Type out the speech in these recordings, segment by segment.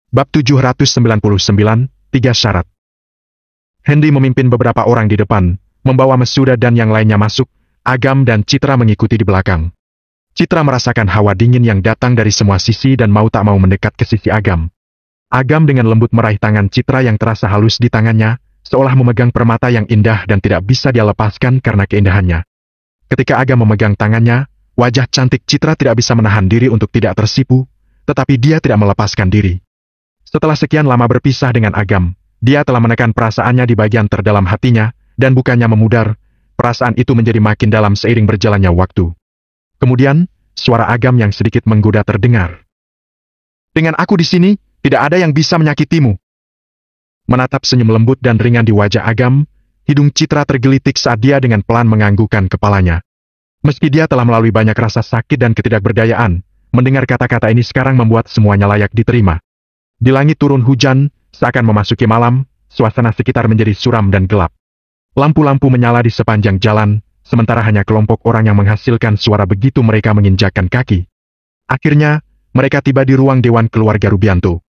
Bab 799, Tiga Syarat. Hendy memimpin beberapa orang di depan, membawa Mesuda dan yang lainnya masuk. Agam dan Citra mengikuti di belakang. Citra merasakan hawa dingin yang datang dari semua sisi dan mau tak mau mendekat ke sisi Agam. Agam dengan lembut meraih tangan Citra yang terasa halus di tangannya, seolah memegang permata yang indah dan tidak bisa dia lepaskan karena keindahannya. Ketika Agam memegang tangannya, wajah cantik Citra tidak bisa menahan diri untuk tidak tersipu, tetapi dia tidak melepaskan diri. Setelah sekian lama berpisah dengan Agam, dia telah menekan perasaannya di bagian terdalam hatinya, dan bukannya memudar, perasaan itu menjadi makin dalam seiring berjalannya waktu. Kemudian, suara Agam yang sedikit menggoda terdengar. "Dengan aku di sini, tidak ada yang bisa menyakitimu." Menatap senyum lembut dan ringan di wajah Agam, hidung Citra tergelitik saat dia dengan pelan menganggukkan kepalanya. Meski dia telah melalui banyak rasa sakit dan ketidakberdayaan, mendengar kata-kata ini sekarang membuat semuanya layak diterima. Di langit turun hujan, seakan memasuki malam, suasana sekitar menjadi suram dan gelap. Lampu-lampu menyala di sepanjang jalan, sementara hanya kelompok orang yang menghasilkan suara begitu mereka menginjakkan kaki. Akhirnya, mereka tiba di ruang Dewan Keluarga Rubianto.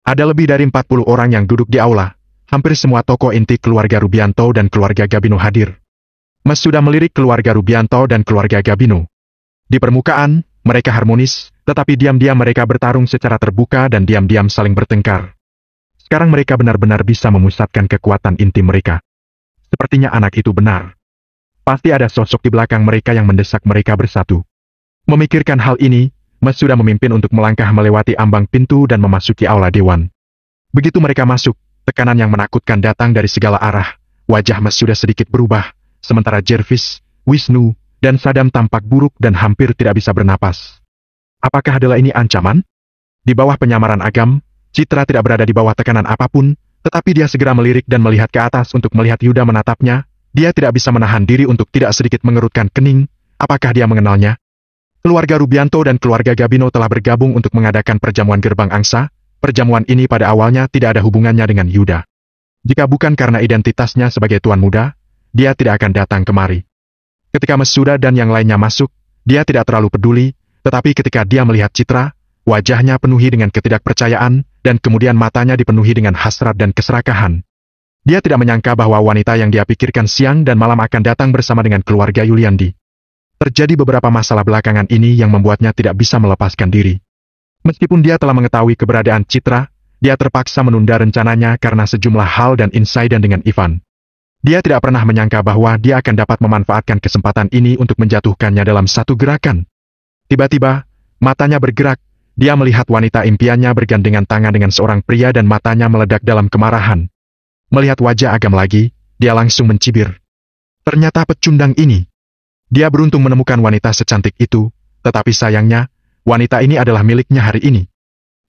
Ada lebih dari 40 orang yang duduk di aula. Hampir semua tokoh inti keluarga Rubianto dan keluarga Gabino hadir. Mesuda melirik keluarga Rubianto dan keluarga Gabino. Di permukaan, mereka harmonis, tetapi diam-diam mereka bertarung secara terbuka dan diam-diam saling bertengkar. Sekarang mereka benar-benar bisa memusatkan kekuatan inti mereka. Sepertinya anak itu benar. Pasti ada sosok di belakang mereka yang mendesak mereka bersatu. Memikirkan hal ini, Mesuda memimpin untuk melangkah melewati ambang pintu dan memasuki aula dewan. Begitu mereka masuk, tekanan yang menakutkan datang dari segala arah. Wajah Mesuda sedikit berubah, sementara Jervis, Wisnu, dan Sadam tampak buruk dan hampir tidak bisa bernapas. Apakah adalah ini ancaman? Di bawah penyamaran Agam, Citra tidak berada di bawah tekanan apapun, tetapi dia segera melirik dan melihat ke atas untuk melihat Yuda menatapnya. Dia tidak bisa menahan diri untuk tidak sedikit mengerutkan kening. Apakah dia mengenalnya? Keluarga Rubianto dan keluarga Gabino telah bergabung untuk mengadakan perjamuan gerbang angsa. Perjamuan ini pada awalnya tidak ada hubungannya dengan Yuda. Jika bukan karena identitasnya sebagai tuan muda, dia tidak akan datang kemari. Ketika Mesuda dan yang lainnya masuk, dia tidak terlalu peduli, tetapi ketika dia melihat Citra, wajahnya penuhi dengan ketidakpercayaan, dan kemudian matanya dipenuhi dengan hasrat dan keserakahan. Dia tidak menyangka bahwa wanita yang dia pikirkan siang dan malam akan datang bersama dengan keluarga Yuliandi. Terjadi beberapa masalah belakangan ini yang membuatnya tidak bisa melepaskan diri. Meskipun dia telah mengetahui keberadaan Citra, dia terpaksa menunda rencananya karena sejumlah hal dan insiden dengan Ivan. Dia tidak pernah menyangka bahwa dia akan dapat memanfaatkan kesempatan ini untuk menjatuhkannya dalam satu gerakan. Tiba-tiba, matanya bergerak. Dia melihat wanita impiannya bergandengan tangan dengan seorang pria dan matanya meledak dalam kemarahan. Melihat wajah Agam lagi, dia langsung mencibir. Ternyata pecundang ini. Dia beruntung menemukan wanita secantik itu, tetapi sayangnya, wanita ini adalah miliknya hari ini.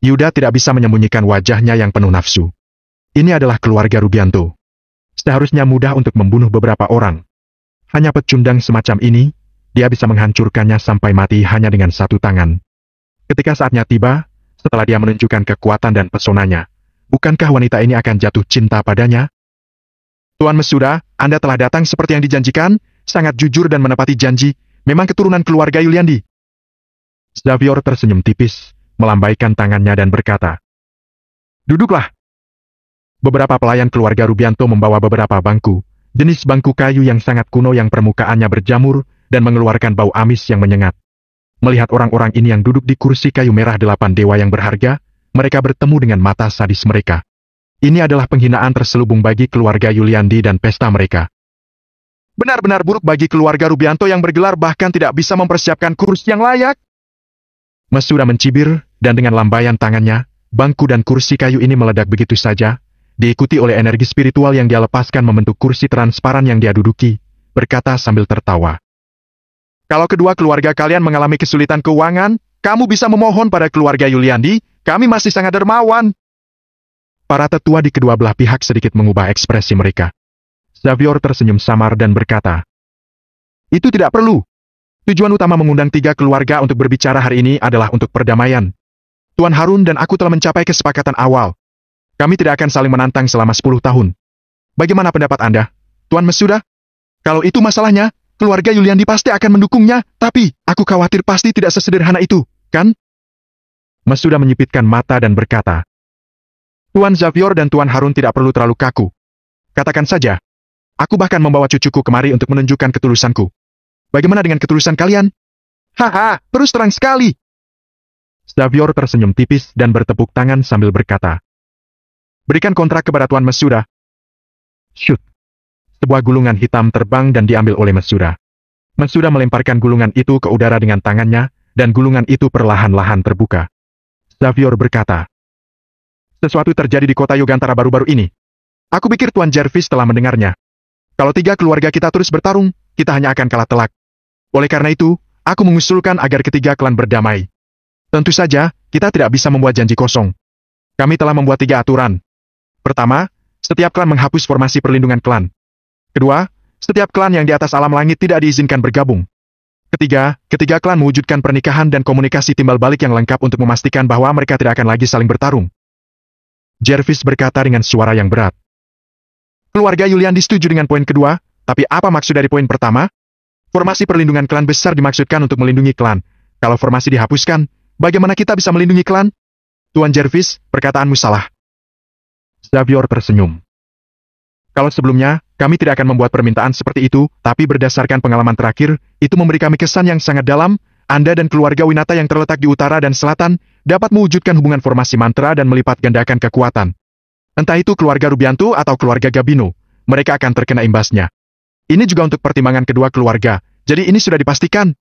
Yuda tidak bisa menyembunyikan wajahnya yang penuh nafsu. Ini adalah keluarga Rubianto. Seharusnya mudah untuk membunuh beberapa orang. Hanya pecundang semacam ini, dia bisa menghancurkannya sampai mati hanya dengan satu tangan. Ketika saatnya tiba, setelah dia menunjukkan kekuatan dan pesonanya, bukankah wanita ini akan jatuh cinta padanya? Tuan Mesuda, Anda telah datang seperti yang dijanjikan, sangat jujur dan menepati janji, memang keturunan keluarga Yuliandi. Xavier tersenyum tipis, melambaikan tangannya dan berkata, "Duduklah." Beberapa pelayan keluarga Rubianto membawa beberapa bangku, jenis bangku kayu yang sangat kuno yang permukaannya berjamur, dan mengeluarkan bau amis yang menyengat. Melihat orang-orang ini yang duduk di kursi kayu merah 8 dewa yang berharga, mereka bertemu dengan mata sadis mereka. Ini adalah penghinaan terselubung bagi keluarga Yuliandi dan pesta mereka. Benar-benar buruk bagi keluarga Rubianto yang bergelar bahkan tidak bisa mempersiapkan kursi yang layak. Mesuda mencibir, dan dengan lambaian tangannya, bangku dan kursi kayu ini meledak begitu saja, diikuti oleh energi spiritual yang dia lepaskan membentuk kursi transparan yang dia duduki, berkata sambil tertawa. Kalau kedua keluarga kalian mengalami kesulitan keuangan, kamu bisa memohon pada keluarga Yuliandi, kami masih sangat dermawan. Para tetua di kedua belah pihak sedikit mengubah ekspresi mereka. Xavier tersenyum samar dan berkata, "Itu tidak perlu. Tujuan utama mengundang 3 keluarga untuk berbicara hari ini adalah untuk perdamaian. Tuan Harun dan aku telah mencapai kesepakatan awal. Kami tidak akan saling menantang selama 10 tahun. Bagaimana pendapat Anda, Tuan Mesuda? Kalau itu masalahnya, keluarga Yuliandi pasti akan mendukungnya, tapi aku khawatir pasti tidak sesederhana itu, kan?" Mesuda menyipitkan mata dan berkata, Tuan Xavier dan Tuan Harun tidak perlu terlalu kaku. Katakan saja, aku bahkan membawa cucuku kemari untuk menunjukkan ketulusanku. Bagaimana dengan ketulusan kalian? Haha, terus terang sekali. Xavier tersenyum tipis dan bertepuk tangan sambil berkata, berikan kontrak kepada Tuan Masuda. Shoot. Sebuah gulungan hitam terbang dan diambil oleh Masuda. Masuda melemparkan gulungan itu ke udara dengan tangannya, dan gulungan itu perlahan-lahan terbuka. Xavier berkata, sesuatu terjadi di kota Yogantara baru-baru ini. Aku pikir Tuan Jervis telah mendengarnya. Kalau 3 keluarga kita terus bertarung, kita hanya akan kalah telak. Oleh karena itu, aku mengusulkan agar ketiga klan berdamai. Tentu saja, kita tidak bisa membuat janji kosong. Kami telah membuat 3 aturan. Pertama, setiap klan menghapus formasi perlindungan klan. Kedua, setiap klan yang di atas alam langit tidak diizinkan bergabung. Ketiga, ketiga klan mewujudkan pernikahan dan komunikasi timbal balik yang lengkap untuk memastikan bahwa mereka tidak akan lagi saling bertarung. Jervis berkata dengan suara yang berat. Keluarga Yuliandi setuju dengan poin kedua, tapi apa maksud dari poin pertama? Formasi perlindungan klan besar dimaksudkan untuk melindungi klan. Kalau formasi dihapuskan, bagaimana kita bisa melindungi klan? Tuan Jervis, perkataanmu salah. Xavier tersenyum. Kalau sebelumnya, kami tidak akan membuat permintaan seperti itu, tapi berdasarkan pengalaman terakhir, itu memberi kami kesan yang sangat dalam. Anda dan keluarga Winata yang terletak di utara dan selatan, dapat mewujudkan hubungan formasi mantra dan melipat gandakan kekuatan. Entah itu keluarga Rubianto atau keluarga Gabino, mereka akan terkena imbasnya. Ini juga untuk pertimbangan kedua keluarga, jadi ini sudah dipastikan.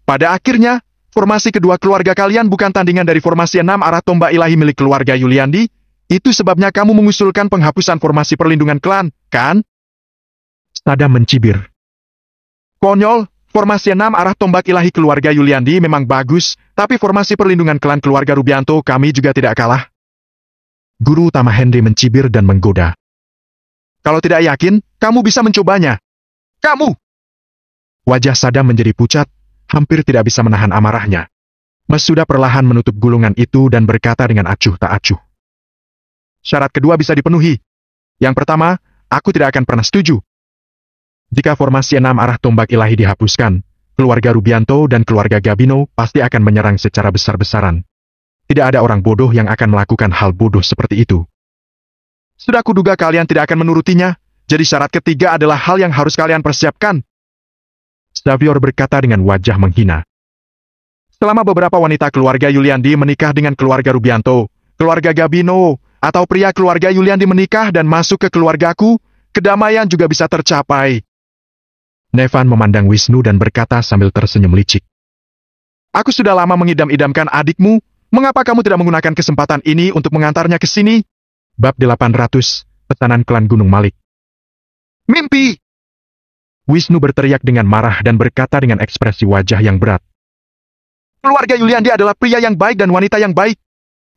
Pada akhirnya, formasi kedua keluarga kalian bukan tandingan dari formasi 6 arah tombak ilahi milik keluarga Yuliandi. Itu sebabnya kamu mengusulkan penghapusan formasi perlindungan klan, kan? Sadam mencibir. Konyol, formasi 6 arah tombak ilahi keluarga Yuliandi memang bagus, tapi formasi perlindungan klan keluarga Rubianto kami juga tidak kalah. Guru utama Henry mencibir dan menggoda. Kalau tidak yakin, kamu bisa mencobanya. Kamu! Wajah Sadam menjadi pucat, hampir tidak bisa menahan amarahnya. Masuda perlahan menutup gulungan itu dan berkata dengan acuh tak acuh. Syarat kedua bisa dipenuhi. Yang pertama, aku tidak akan pernah setuju. Jika formasi 6 arah tombak ilahi dihapuskan, keluarga Rubianto dan keluarga Gabino pasti akan menyerang secara besar-besaran. Tidak ada orang bodoh yang akan melakukan hal bodoh seperti itu. Sudah kuduga kalian tidak akan menurutinya, jadi syarat ketiga adalah hal yang harus kalian persiapkan. Xavier berkata dengan wajah menghina. Selama beberapa wanita keluarga Yuliandi menikah dengan keluarga Rubianto, keluarga Gabino, atau pria keluarga Yuliandi menikah dan masuk ke keluargaku, kedamaian juga bisa tercapai. Nevan memandang Wisnu dan berkata sambil tersenyum licik. Aku sudah lama mengidam-idamkan adikmu, mengapa kamu tidak menggunakan kesempatan ini untuk mengantarnya ke sini? Bab 800, Pesanan Klan Gunung Malik. Mimpi! Wisnu berteriak dengan marah dan berkata dengan ekspresi wajah yang berat. Keluarga Yuliandi adalah pria yang baik dan wanita yang baik.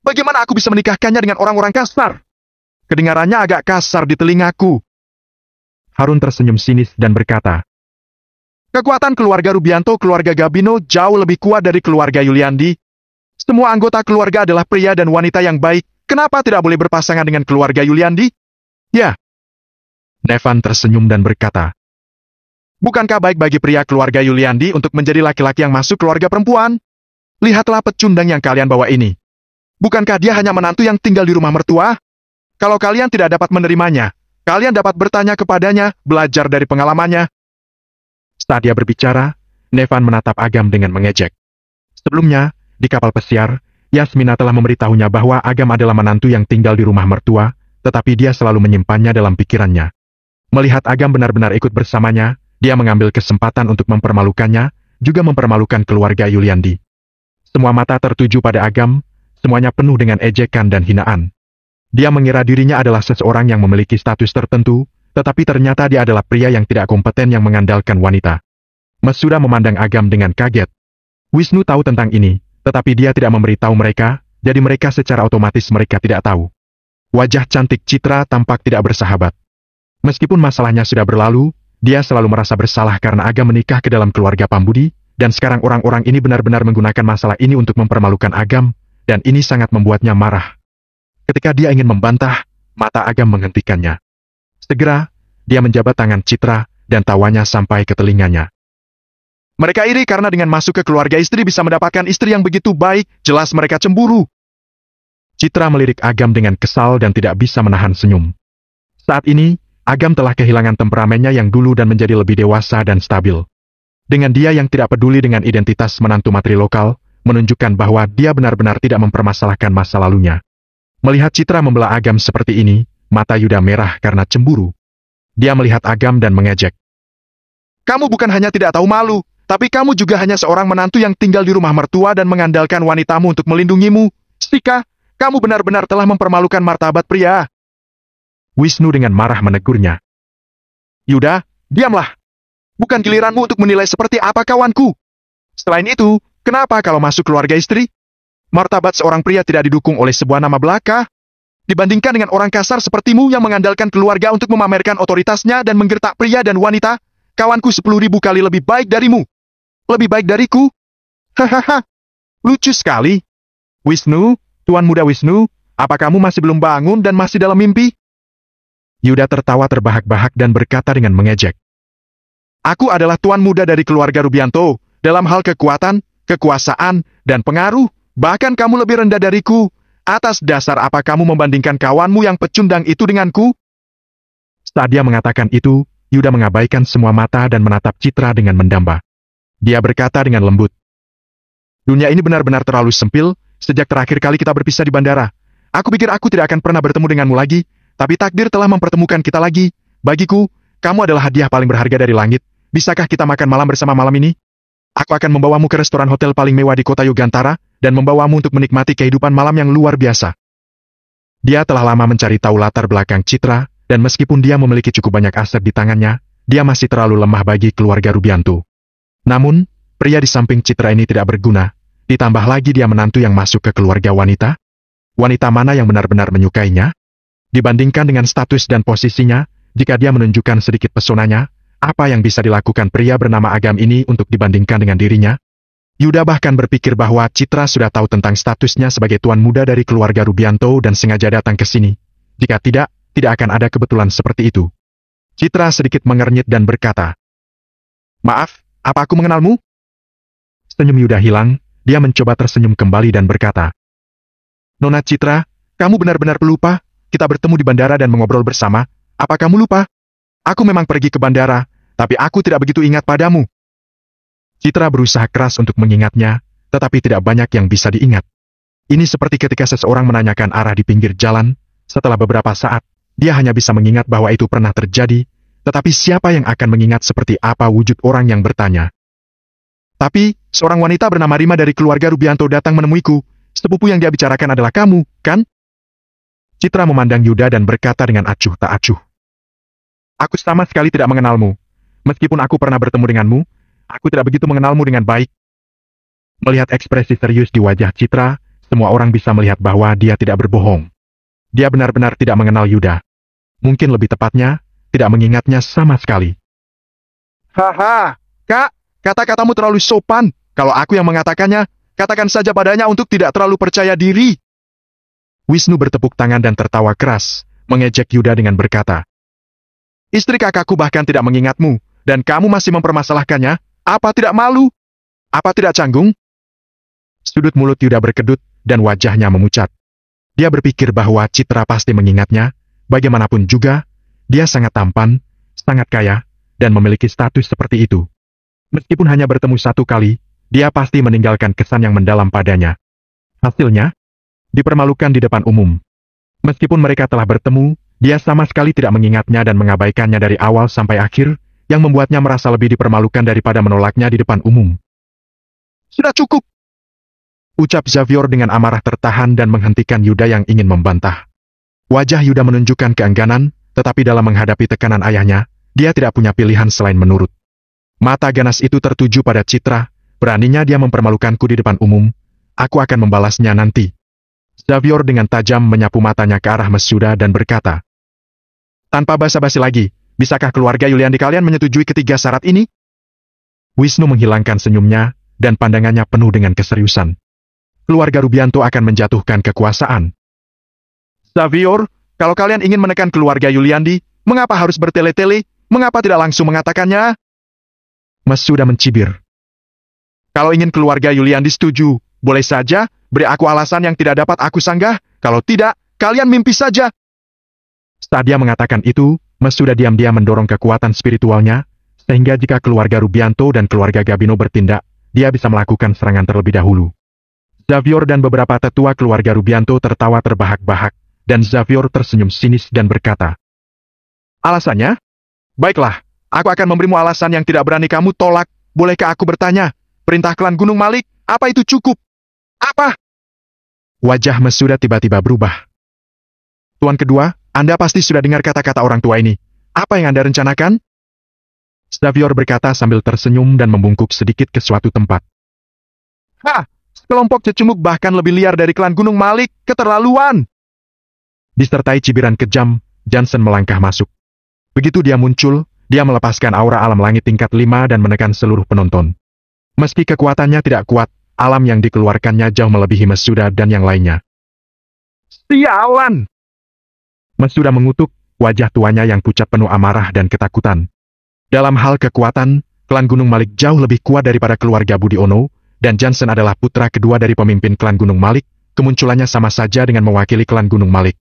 Bagaimana aku bisa menikahkannya dengan orang-orang kasar? Kedengarannya agak kasar di telingaku. Harun tersenyum sinis dan berkata, kekuatan keluarga Rubianto, keluarga Gabino jauh lebih kuat dari keluarga Yuliandi. Semua anggota keluarga adalah pria dan wanita yang baik. Kenapa tidak boleh berpasangan dengan keluarga Yuliandi? Ya. Nevan tersenyum dan berkata, bukankah baik bagi pria keluarga Yuliandi untuk menjadi laki-laki yang masuk keluarga perempuan? Lihatlah pecundang yang kalian bawa ini. Bukankah dia hanya menantu yang tinggal di rumah mertua? Kalau kalian tidak dapat menerimanya, kalian dapat bertanya kepadanya, belajar dari pengalamannya. Saat dia berbicara, Nevan menatap Agam dengan mengejek. Sebelumnya, di kapal pesiar, Yasmina telah memberitahunya bahwa Agam adalah menantu yang tinggal di rumah mertua, tetapi dia selalu menyimpannya dalam pikirannya. Melihat Agam benar-benar ikut bersamanya, dia mengambil kesempatan untuk mempermalukannya, juga mempermalukan keluarga Yuliandi. Semua mata tertuju pada Agam, semuanya penuh dengan ejekan dan hinaan. Dia mengira dirinya adalah seseorang yang memiliki status tertentu, tetapi ternyata dia adalah pria yang tidak kompeten yang mengandalkan wanita. Masuda memandang Agam dengan kaget. Wisnu tahu tentang ini, tetapi dia tidak memberitahu mereka, jadi mereka secara otomatis mereka tidak tahu. Wajah cantik Citra tampak tidak bersahabat. Meskipun masalahnya sudah berlalu, dia selalu merasa bersalah karena Agam menikah ke dalam keluarga Pambudi, dan sekarang orang-orang ini benar-benar menggunakan masalah ini untuk mempermalukan Agam, dan ini sangat membuatnya marah. Ketika dia ingin membantah, mata Agam menghentikannya. Segera, dia menjabat tangan Citra, dan tawanya sampai ke telinganya. Mereka iri karena dengan masuk ke keluarga istri bisa mendapatkan istri yang begitu baik, jelas mereka cemburu. Citra melirik Agam dengan kesal dan tidak bisa menahan senyum. Saat ini, Agam telah kehilangan temperamennya yang dulu dan menjadi lebih dewasa dan stabil. Dengan dia yang tidak peduli dengan identitas menantu matri lokal, menunjukkan bahwa dia benar-benar tidak mempermasalahkan masa lalunya. Melihat Citra membelah Agam seperti ini, mata Yuda merah karena cemburu. Dia melihat Agam dan mengejek. Kamu bukan hanya tidak tahu malu, tapi kamu juga hanya seorang menantu yang tinggal di rumah mertua dan mengandalkan wanitamu untuk melindungimu. Stika, kamu benar-benar telah mempermalukan martabat pria. Wisnu dengan marah menegurnya. Yuda, diamlah. Bukan giliranmu untuk menilai seperti apa kawanku. Selain itu, kenapa kalau masuk keluarga istri? Martabat seorang pria tidak didukung oleh sebuah nama belaka. Dibandingkan dengan orang kasar sepertimu yang mengandalkan keluarga untuk memamerkan otoritasnya dan menggertak pria dan wanita, kawanku 10.000 kali lebih baik darimu. Lebih baik dariku? Hahaha. Lucu sekali. Wisnu, Tuan Muda Wisnu, apa kamu masih belum bangun dan masih dalam mimpi? Yuda tertawa terbahak-bahak dan berkata dengan mengejek. Aku adalah Tuan Muda dari keluarga Rubianto, dalam hal kekuatan, kekuasaan, dan pengaruh, bahkan kamu lebih rendah dariku. Atas dasar apa kamu membandingkan kawanmu yang pecundang itu denganku? Saat dia mengatakan itu, Yuda mengabaikan semua mata dan menatap Citra dengan mendamba. Dia berkata dengan lembut. Dunia ini benar-benar terlalu sempil. Sejak terakhir kali kita berpisah di bandara, aku pikir aku tidak akan pernah bertemu denganmu lagi, tapi takdir telah mempertemukan kita lagi. Bagiku, kamu adalah hadiah paling berharga dari langit. Bisakah kita makan malam bersama malam ini? Aku akan membawamu ke restoran hotel paling mewah di kota Yogantara, dan membawamu untuk menikmati kehidupan malam yang luar biasa. Dia telah lama mencari tahu latar belakang Citra, dan meskipun dia memiliki cukup banyak aset di tangannya, dia masih terlalu lemah bagi keluarga Rubianto. Namun, pria di samping Citra ini tidak berguna. Ditambah lagi dia menantu yang masuk ke keluarga wanita. Wanita mana yang benar-benar menyukainya? Dibandingkan dengan status dan posisinya, jika dia menunjukkan sedikit pesonanya, apa yang bisa dilakukan pria bernama Agam ini untuk dibandingkan dengan dirinya? Yuda bahkan berpikir bahwa Citra sudah tahu tentang statusnya sebagai tuan muda dari keluarga Rubianto dan sengaja datang ke sini. Jika tidak, tidak akan ada kebetulan seperti itu. Citra sedikit mengernyit dan berkata, Maaf, apa aku mengenalmu? Senyum Yuda hilang. Dia mencoba tersenyum kembali dan berkata, Nona Citra, kamu benar-benar pelupa, kita bertemu di bandara dan mengobrol bersama, apa kamu lupa? Aku memang pergi ke bandara, tapi aku tidak begitu ingat padamu. Citra berusaha keras untuk mengingatnya, tetapi tidak banyak yang bisa diingat. Ini seperti ketika seseorang menanyakan arah di pinggir jalan, setelah beberapa saat, dia hanya bisa mengingat bahwa itu pernah terjadi, tetapi siapa yang akan mengingat seperti apa wujud orang yang bertanya? Tapi, seorang wanita bernama Rima dari keluarga Rubianto datang menemuiku. Sepupu yang dia bicarakan adalah kamu, kan? Citra memandang Yuda dan berkata dengan acuh tak acuh. Aku sama sekali tidak mengenalmu. Meskipun aku pernah bertemu denganmu, aku tidak begitu mengenalmu dengan baik. Melihat ekspresi serius di wajah Citra, semua orang bisa melihat bahwa dia tidak berbohong. Dia benar-benar tidak mengenal Yuda. Mungkin lebih tepatnya, tidak mengingatnya sama sekali. Haha, Kak! Kata-katamu terlalu sopan. Kalau aku yang mengatakannya, katakan saja padanya untuk tidak terlalu percaya diri. Wisnu bertepuk tangan dan tertawa keras, mengejek Yuda dengan berkata, Istri kakakku bahkan tidak mengingatmu, dan kamu masih mempermasalahkannya, apa tidak malu? Apa tidak canggung? Sudut mulut Yuda berkedut, dan wajahnya memucat. Dia berpikir bahwa Citra pasti mengingatnya, bagaimanapun juga, dia sangat tampan, sangat kaya, dan memiliki status seperti itu. Meskipun hanya bertemu satu kali, dia pasti meninggalkan kesan yang mendalam padanya. Hasilnya, dipermalukan di depan umum. Meskipun mereka telah bertemu, dia sama sekali tidak mengingatnya dan mengabaikannya dari awal sampai akhir, yang membuatnya merasa lebih dipermalukan daripada menolaknya di depan umum. Sudah cukup! Ucap Xavier dengan amarah tertahan dan menghentikan Yuda yang ingin membantah. Wajah Yuda menunjukkan keengganan, tetapi dalam menghadapi tekanan ayahnya, dia tidak punya pilihan selain menurut. Mata ganas itu tertuju pada Citra, beraninya dia mempermalukanku di depan umum, aku akan membalasnya nanti. Xavier dengan tajam menyapu matanya ke arah Mesuda dan berkata, Tanpa basa-basi lagi, bisakah keluarga Yuliandi kalian menyetujui ketiga syarat ini? Wisnu menghilangkan senyumnya, dan pandangannya penuh dengan keseriusan. Keluarga Rubianto akan menjatuhkan kekuasaan. Xavier, kalau kalian ingin menekan keluarga Yuliandi, mengapa harus bertele-tele? Mengapa tidak langsung mengatakannya? Mesuda mencibir. Kalau ingin keluarga Yuliandi setuju, boleh saja, beri aku alasan yang tidak dapat aku sanggah, Kalau tidak, kalian mimpi saja. Saat dia mengatakan itu, Masuda diam-diam mendorong kekuatan spiritualnya, sehingga jika keluarga Rubianto dan keluarga Gabino bertindak, dia bisa melakukan serangan terlebih dahulu. Xavier dan beberapa tetua keluarga Rubianto tertawa terbahak-bahak, dan Xavier tersenyum sinis dan berkata, "Alasannya? Baiklah, aku akan memberimu alasan yang tidak berani kamu tolak. Bolehkah aku bertanya? Perintah klan Gunung Malik, apa itu cukup?" "Apa?" Wajah Masuda tiba-tiba berubah. "Tuan kedua, Anda pasti sudah dengar kata-kata orang tua ini. Apa yang Anda rencanakan?" Xavier berkata sambil tersenyum dan membungkuk sedikit ke suatu tempat. "Hah, sekelompok cecunguk bahkan lebih liar dari klan Gunung Malik, keterlaluan!" Disertai cibiran kejam, Johnson melangkah masuk. Begitu dia muncul, dia melepaskan aura alam langit tingkat 5 dan menekan seluruh penonton. Meski kekuatannya tidak kuat, alam yang dikeluarkannya jauh melebihi Masuda dan yang lainnya. "Sialan!" Masuda mengutuk, wajah tuanya yang pucat penuh amarah dan ketakutan. Dalam hal kekuatan, klan Gunung Malik jauh lebih kuat daripada keluarga Budiono, dan Johnson adalah putra kedua dari pemimpin klan Gunung Malik, kemunculannya sama saja dengan mewakili klan Gunung Malik.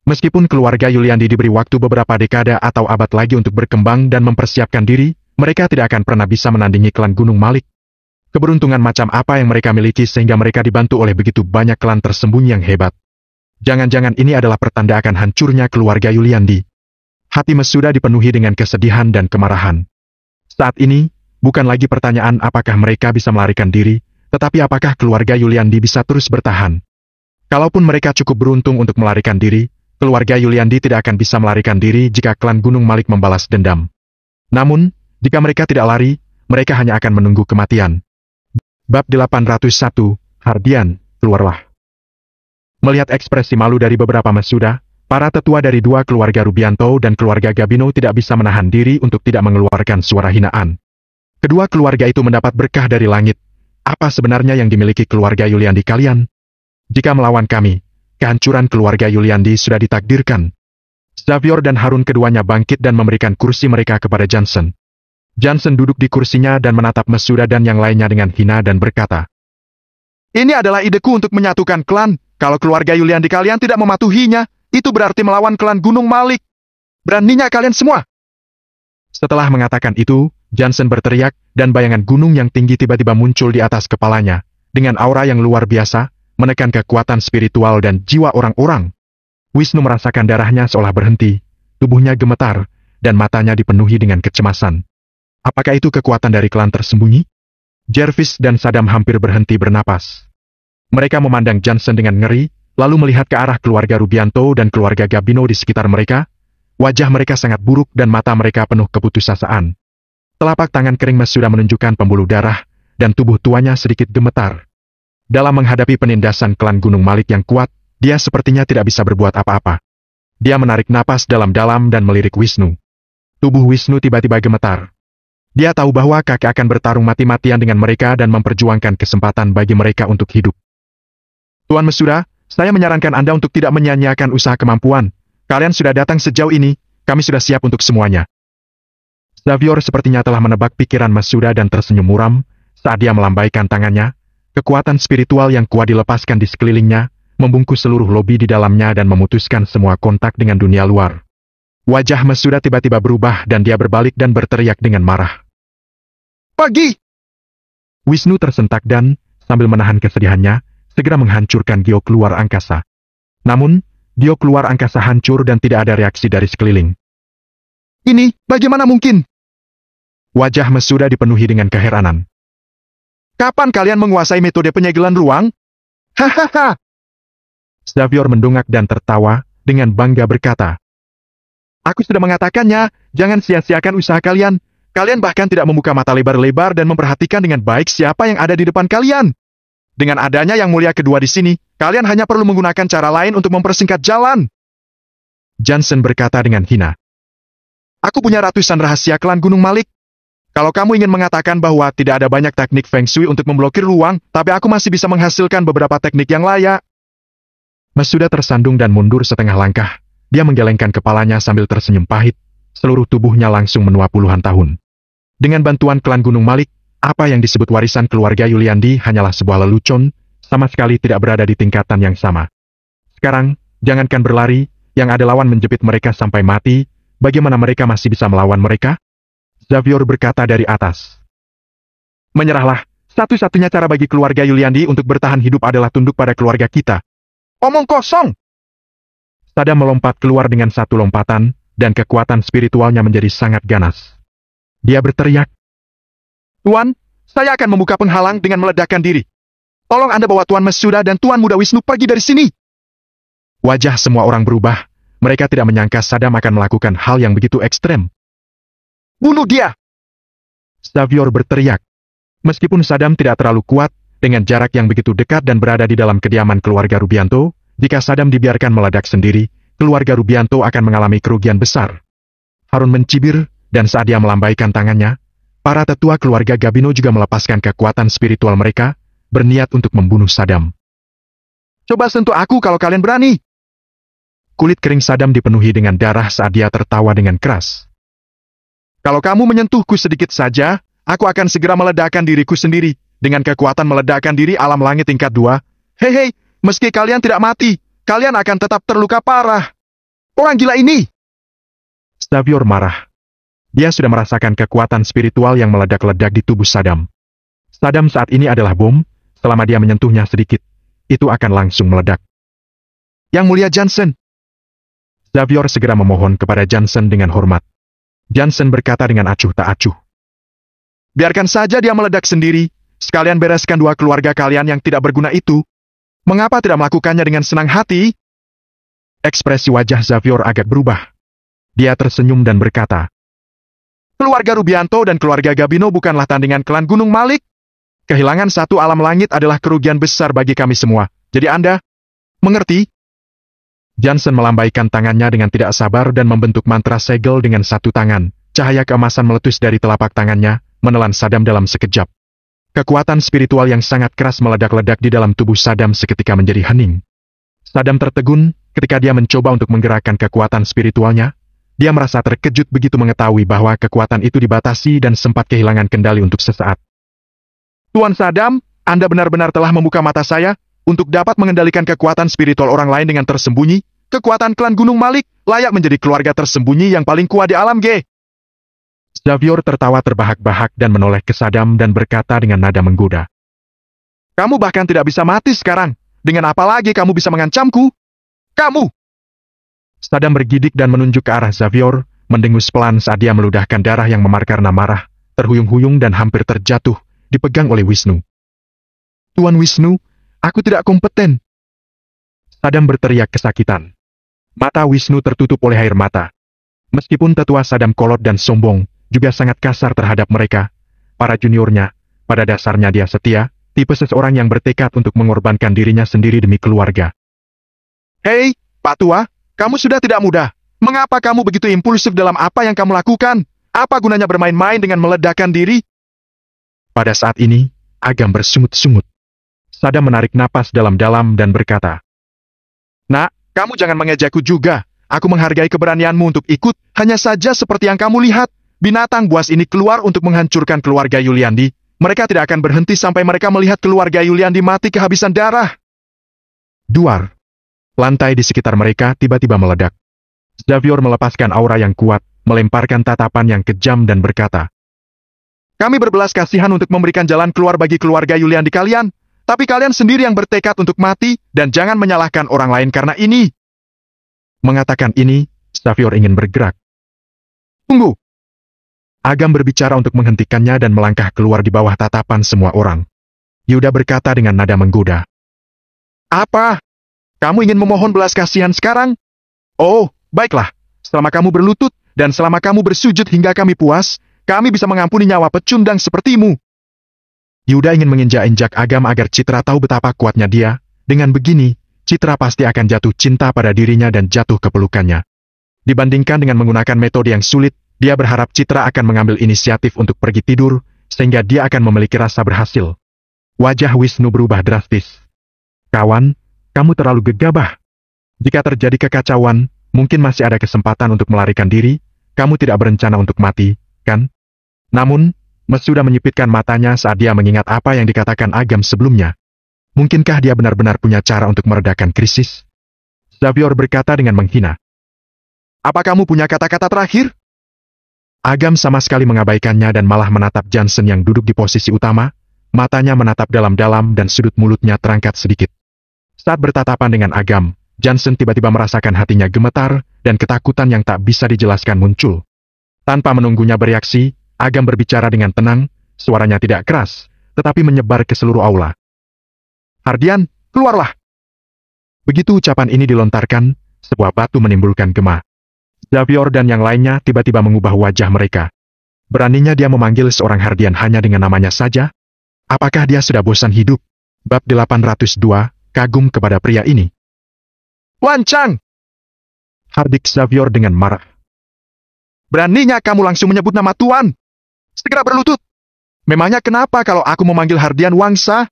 Meskipun keluarga Yuliandi diberi waktu beberapa dekade atau abad lagi untuk berkembang dan mempersiapkan diri, mereka tidak akan pernah bisa menandingi klan Gunung Malik. Keberuntungan macam apa yang mereka miliki sehingga mereka dibantu oleh begitu banyak klan tersembunyi yang hebat. Jangan-jangan ini adalah pertanda akan hancurnya keluarga Yuliandi. Hati Masuda dipenuhi dengan kesedihan dan kemarahan. Saat ini, bukan lagi pertanyaan apakah mereka bisa melarikan diri, tetapi apakah keluarga Yuliandi bisa terus bertahan. Kalaupun mereka cukup beruntung untuk melarikan diri, keluarga Yuliandi tidak akan bisa melarikan diri jika klan Gunung Malik membalas dendam. Namun, jika mereka tidak lari, mereka hanya akan menunggu kematian. Bab 801, Hardian, keluarlah. Melihat ekspresi malu dari beberapa Masuda, para tetua dari dua keluarga Rubianto dan keluarga Gabino tidak bisa menahan diri untuk tidak mengeluarkan suara hinaan. Kedua keluarga itu mendapat berkah dari langit. Apa sebenarnya yang dimiliki keluarga Yuliandi kalian? Jika melawan kami, kehancuran keluarga Yuliandi sudah ditakdirkan. Xavier dan Harun keduanya bangkit dan memberikan kursi mereka kepada Johnson. Johnson duduk di kursinya dan menatap Masuda dan yang lainnya dengan hina dan berkata, "Ini adalah ideku untuk menyatukan klan. Kalau keluarga Yuliandi kalian tidak mematuhinya, itu berarti melawan klan Gunung Malik. Beraninya kalian semua?" Setelah mengatakan itu, Johnson berteriak, dan bayangan gunung yang tinggi tiba-tiba muncul di atas kepalanya, dengan aura yang luar biasa, menekan kekuatan spiritual dan jiwa orang-orang. Wisnu merasakan darahnya seolah berhenti, tubuhnya gemetar, dan matanya dipenuhi dengan kecemasan. Apakah itu kekuatan dari klan tersembunyi? Jervis dan Saddam hampir berhenti bernapas. Mereka memandang Johnson dengan ngeri, lalu melihat ke arah keluarga Rubianto dan keluarga Gabino di sekitar mereka. Wajah mereka sangat buruk dan mata mereka penuh keputusasaan. Telapak tangan kering Masuda menunjukkan pembuluh darah, dan tubuh tuanya sedikit gemetar. Dalam menghadapi penindasan klan Gunung Malik yang kuat, dia sepertinya tidak bisa berbuat apa-apa. Dia menarik napas dalam-dalam dan melirik Wisnu. Tubuh Wisnu tiba-tiba gemetar. Dia tahu bahwa kakek akan bertarung mati-matian dengan mereka dan memperjuangkan kesempatan bagi mereka untuk hidup. "Tuan Masuda, saya menyarankan Anda untuk tidak menyia-nyiakan usaha kemampuan. Kalian sudah datang sejauh ini, kami sudah siap untuk semuanya." Xavier sepertinya telah menebak pikiran Masuda dan tersenyum muram, saat dia melambaikan tangannya. Kekuatan spiritual yang kuat dilepaskan di sekelilingnya, membungkus seluruh lobi di dalamnya dan memutuskan semua kontak dengan dunia luar. Wajah Masuda tiba-tiba berubah dan dia berbalik dan berteriak dengan marah. "Pergi!" Wisnu tersentak dan, sambil menahan kesedihannya, segera menghancurkan giok luar angkasa. Namun, giok luar angkasa hancur dan tidak ada reaksi dari sekeliling. "Ini, bagaimana mungkin?" Wajah Masuda dipenuhi dengan keheranan. "Kapan kalian menguasai metode penyegelan ruang?" "Hahaha!" Xavier mendongak dan tertawa, dengan bangga berkata, "Aku sudah mengatakannya, jangan sia-siakan usaha kalian. Kalian bahkan tidak membuka mata lebar-lebar dan memperhatikan dengan baik siapa yang ada di depan kalian. Dengan adanya yang mulia kedua di sini, kalian hanya perlu menggunakan cara lain untuk mempersingkat jalan." Johnson berkata dengan hina, "Aku punya ratusan rahasia klan Gunung Malik. Kalau kamu ingin mengatakan bahwa tidak ada banyak teknik Feng Shui untuk memblokir ruang, tapi aku masih bisa menghasilkan beberapa teknik yang layak." Masuda tersandung dan mundur setengah langkah. Dia menggelengkan kepalanya sambil tersenyum pahit. Seluruh tubuhnya langsung menua puluhan tahun. Dengan bantuan klan Gunung Malik, apa yang disebut warisan keluarga Yuliandi hanyalah sebuah lelucon, sama sekali tidak berada di tingkatan yang sama. Sekarang, jangankan berlari, yang ada lawan menjepit mereka sampai mati, bagaimana mereka masih bisa melawan mereka? Xavier berkata dari atas. Menyerahlah, satu-satunya cara bagi keluarga Yuliandi untuk bertahan hidup adalah tunduk pada keluarga kita. Omong kosong! Saddam melompat keluar dengan satu lompatan, dan kekuatan spiritualnya menjadi sangat ganas. Dia berteriak, Tuan, saya akan membuka penghalang dengan meledakkan diri. Tolong Anda bawa Tuan Masuda dan Tuan Muda Wisnu pergi dari sini. Wajah semua orang berubah. Mereka tidak menyangka Saddam akan melakukan hal yang begitu ekstrem. Bunuh dia! Xavier berteriak. Meskipun Saddam tidak terlalu kuat, dengan jarak yang begitu dekat dan berada di dalam kediaman keluarga Rubianto, jika Saddam dibiarkan meledak sendiri, keluarga Rubianto akan mengalami kerugian besar. Harun mencibir, dan saat dia melambaikan tangannya, para tetua keluarga Gabino juga melepaskan kekuatan spiritual mereka, berniat untuk membunuh Saddam. Coba sentuh aku kalau kalian berani. Kulit kering Saddam dipenuhi dengan darah saat dia tertawa dengan keras. Kalau kamu menyentuhku sedikit saja, aku akan segera meledakkan diriku sendiri, dengan kekuatan meledakkan diri alam langit tingkat 2. Hei, meski kalian tidak mati, kalian akan tetap terluka parah. Orang gila ini! Xavier marah. Dia sudah merasakan kekuatan spiritual yang meledak-ledak di tubuh Saddam. Saddam saat ini adalah bom, selama dia menyentuhnya sedikit, itu akan langsung meledak. Yang Mulia Johnson! Xavier segera memohon kepada Johnson dengan hormat. Johnson berkata dengan acuh tak acuh. Biarkan saja dia meledak sendiri, sekalian bereskan dua keluarga kalian yang tidak berguna itu. Mengapa tidak melakukannya dengan senang hati? Ekspresi wajah Xavier agak berubah. Dia tersenyum dan berkata, keluarga Rubianto dan keluarga Gabino bukanlah tandingan klan Gunung Malik. Kehilangan satu alam langit adalah kerugian besar bagi kami semua. Jadi Anda mengerti? Johnson melambaikan tangannya dengan tidak sabar dan membentuk mantra segel dengan satu tangan. Cahaya keemasan meletus dari telapak tangannya, menelan Saddam dalam sekejap. Kekuatan spiritual yang sangat keras meledak-ledak di dalam tubuh Saddam seketika menjadi hening. Saddam tertegun ketika dia mencoba untuk menggerakkan kekuatan spiritualnya. Dia merasa terkejut begitu mengetahui bahwa kekuatan itu dibatasi dan sempat kehilangan kendali untuk sesaat. Tuan Saddam, Anda benar-benar telah membuka mata saya. Untuk dapat mengendalikan kekuatan spiritual orang lain dengan tersembunyi, kekuatan klan Gunung Malik layak menjadi keluarga tersembunyi yang paling kuat di alam G. Xavier tertawa terbahak-bahak dan menoleh ke Saddam dan berkata dengan nada menggoda. Kamu bahkan tidak bisa mati sekarang. Dengan apa lagi kamu bisa mengancamku? Kamu! Saddam bergidik dan menunjuk ke arah Xavier, mendengus pelan saat dia meludahkan darah yang memar karena marah, terhuyung-huyung dan hampir terjatuh, dipegang oleh Wisnu. Tuan Wisnu, aku tidak kompeten. Saddam berteriak kesakitan. Mata Wisnu tertutup oleh air mata. Meskipun tetua Saddam kolot dan sombong, juga sangat kasar terhadap mereka, para juniornya, pada dasarnya dia setia, tipe seseorang yang bertekad untuk mengorbankan dirinya sendiri demi keluarga. Hei, Pak Tua, kamu sudah tidak muda. Mengapa kamu begitu impulsif dalam apa yang kamu lakukan? Apa gunanya bermain-main dengan meledakkan diri? Pada saat ini, Agam bersungut-sungut. Saddam menarik napas dalam-dalam dan berkata, Nak, kamu jangan mengejekku juga. Aku menghargai keberanianmu untuk ikut, hanya saja seperti yang kamu lihat, binatang buas ini keluar untuk menghancurkan keluarga Yuliandi. Mereka tidak akan berhenti sampai mereka melihat keluarga Yuliandi mati kehabisan darah. Duar. Lantai di sekitar mereka tiba-tiba meledak. Xavier melepaskan aura yang kuat, melemparkan tatapan yang kejam dan berkata, Kami berbelas kasihan untuk memberikan jalan keluar bagi keluarga Yuliandi kalian. Tapi kalian sendiri yang bertekad untuk mati, dan jangan menyalahkan orang lain karena ini. Mengatakan ini, Xavier ingin bergerak. Tunggu. Agam berbicara untuk menghentikannya dan melangkah keluar di bawah tatapan semua orang. Yuda berkata dengan nada menggoda. Apa? Kamu ingin memohon belas kasihan sekarang? Oh, baiklah. Selama kamu berlutut, dan selama kamu bersujud hingga kami puas, kami bisa mengampuni nyawa pecundang sepertimu. Yuda ingin menginjak-injak Agam agar Citra tahu betapa kuatnya dia. Dengan begini, Citra pasti akan jatuh cinta pada dirinya dan jatuh ke pelukannya. Dibandingkan dengan menggunakan metode yang sulit, dia berharap Citra akan mengambil inisiatif untuk pergi tidur, sehingga dia akan memiliki rasa berhasil. Wajah Wisnu berubah drastis. Kawan, kamu terlalu gegabah. Jika terjadi kekacauan, mungkin masih ada kesempatan untuk melarikan diri. Kamu tidak berencana untuk mati, kan? Namun, Masuda menyipitkan matanya saat dia mengingat apa yang dikatakan Agam sebelumnya. Mungkinkah dia benar-benar punya cara untuk meredakan krisis? Xavier berkata dengan menghina. Apa kamu punya kata-kata terakhir? Agam sama sekali mengabaikannya dan malah menatap Johnson yang duduk di posisi utama, matanya menatap dalam-dalam dan sudut mulutnya terangkat sedikit. Saat bertatapan dengan Agam, Johnson tiba-tiba merasakan hatinya gemetar dan ketakutan yang tak bisa dijelaskan muncul. Tanpa menunggunya bereaksi, Agam berbicara dengan tenang, suaranya tidak keras, tetapi menyebar ke seluruh aula. Hardian, keluarlah! Begitu ucapan ini dilontarkan, sebuah batu menimbulkan gema. Xavier dan yang lainnya tiba-tiba mengubah wajah mereka. Beraninya dia memanggil seorang Hardian hanya dengan namanya saja? Apakah dia sudah bosan hidup? Bab 802, kagum kepada pria ini. Wancang! Hardik Xavier dengan marah. Beraninya kamu langsung menyebut nama Tuan? Segera berlutut! Memangnya kenapa kalau aku memanggil Hardian Wangsa?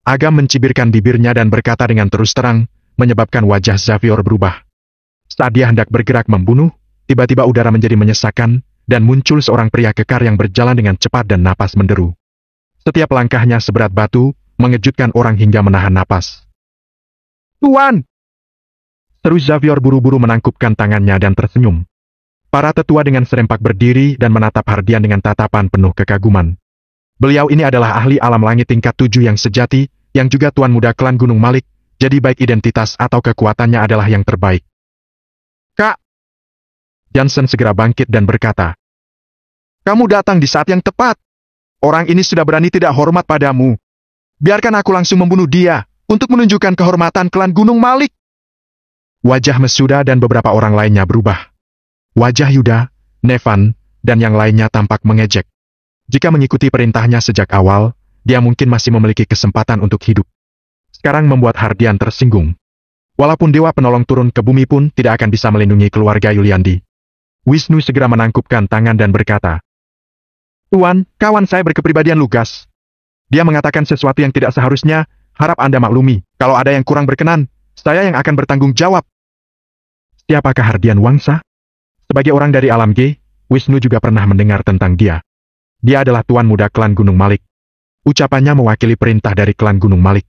Agam mencibirkan bibirnya dan berkata dengan terus terang, menyebabkan wajah Xavier berubah. Saat dia hendak bergerak membunuh, tiba-tiba udara menjadi menyesakan, dan muncul seorang pria kekar yang berjalan dengan cepat dan napas menderu. Setiap langkahnya seberat batu, mengejutkan orang hingga menahan napas. Tuan! Seru Xavier buru-buru menangkupkan tangannya dan tersenyum. Para tetua dengan serempak berdiri dan menatap Hardian dengan tatapan penuh kekaguman. Beliau ini adalah ahli alam langit tingkat 7 yang sejati, yang juga Tuan Muda Klan Gunung Malik, jadi baik identitas atau kekuatannya adalah yang terbaik. Kak! Johnson segera bangkit dan berkata, kamu datang di saat yang tepat. Orang ini sudah berani tidak hormat padamu. Biarkan aku langsung membunuh dia, untuk menunjukkan kehormatan klan Gunung Malik. Wajah Mesuda dan beberapa orang lainnya berubah. Wajah Yuda, Nevan, dan yang lainnya tampak mengejek. Jika mengikuti perintahnya sejak awal, dia mungkin masih memiliki kesempatan untuk hidup. Sekarang membuat Hardian tersinggung. Walaupun Dewa Penolong turun ke bumi pun tidak akan bisa melindungi keluarga Yuliandi. Wisnu segera menangkupkan tangan dan berkata, Tuan, kawan saya berkepribadian lugas. Dia mengatakan sesuatu yang tidak seharusnya, harap Anda maklumi. Kalau ada yang kurang berkenan, saya yang akan bertanggung jawab. Siapakah Hardian Wangsa? Sebagai orang dari alam G, Wisnu juga pernah mendengar tentang dia. Dia adalah Tuan Muda Klan Gunung Malik. Ucapannya mewakili perintah dari Klan Gunung Malik.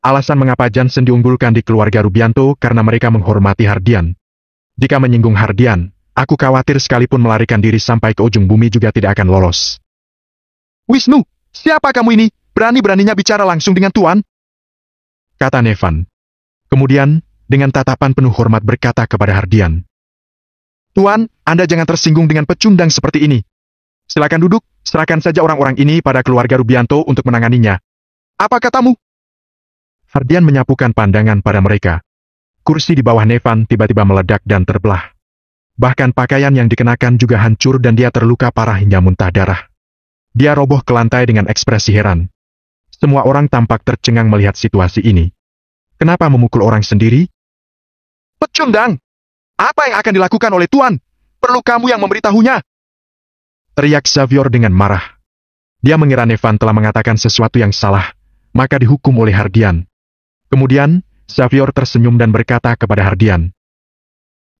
Alasan mengapa Johnson diunggulkan di keluarga Rubianto karena mereka menghormati Hardian. Jika menyinggung Hardian, aku khawatir sekalipun melarikan diri sampai ke ujung bumi juga tidak akan lolos. Wisnu, siapa kamu ini? Berani-beraninya bicara langsung dengan Tuan? Kata Nevan. Kemudian, dengan tatapan penuh hormat berkata kepada Hardian. Tuan, Anda jangan tersinggung dengan pecundang seperti ini. Silakan duduk, serahkan saja orang-orang ini pada keluarga Rubianto untuk menanganinya. Apa katamu? Hardian menyapukan pandangan pada mereka. Kursi di bawah Nevan tiba-tiba meledak dan terbelah. Bahkan pakaian yang dikenakan juga hancur dan dia terluka parah hingga muntah darah. Dia roboh ke lantai dengan ekspresi heran. Semua orang tampak tercengang melihat situasi ini. Kenapa memukul orang sendiri? Pecundang! Apa yang akan dilakukan oleh Tuan? Perlu kamu yang memberitahunya? Teriak Xavier dengan marah. Dia mengira Nevan telah mengatakan sesuatu yang salah, maka dihukum oleh Hardian. Kemudian, Xavier tersenyum dan berkata kepada Hardian.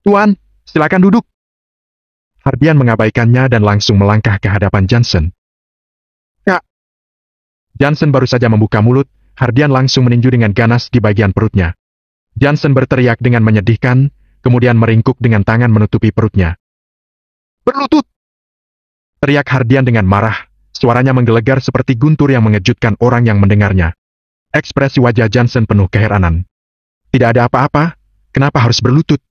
Tuan, silakan duduk. Hardian mengabaikannya dan langsung melangkah ke hadapan Johnson. Kak! Johnson baru saja membuka mulut, Hardian langsung meninju dengan ganas di bagian perutnya. Johnson berteriak dengan menyedihkan, kemudian meringkuk dengan tangan menutupi perutnya. Berlutut! Teriak Hardian dengan marah, suaranya menggelegar seperti guntur yang mengejutkan orang yang mendengarnya. Ekspresi wajah Johnson penuh keheranan. Tidak ada apa-apa, kenapa harus berlutut?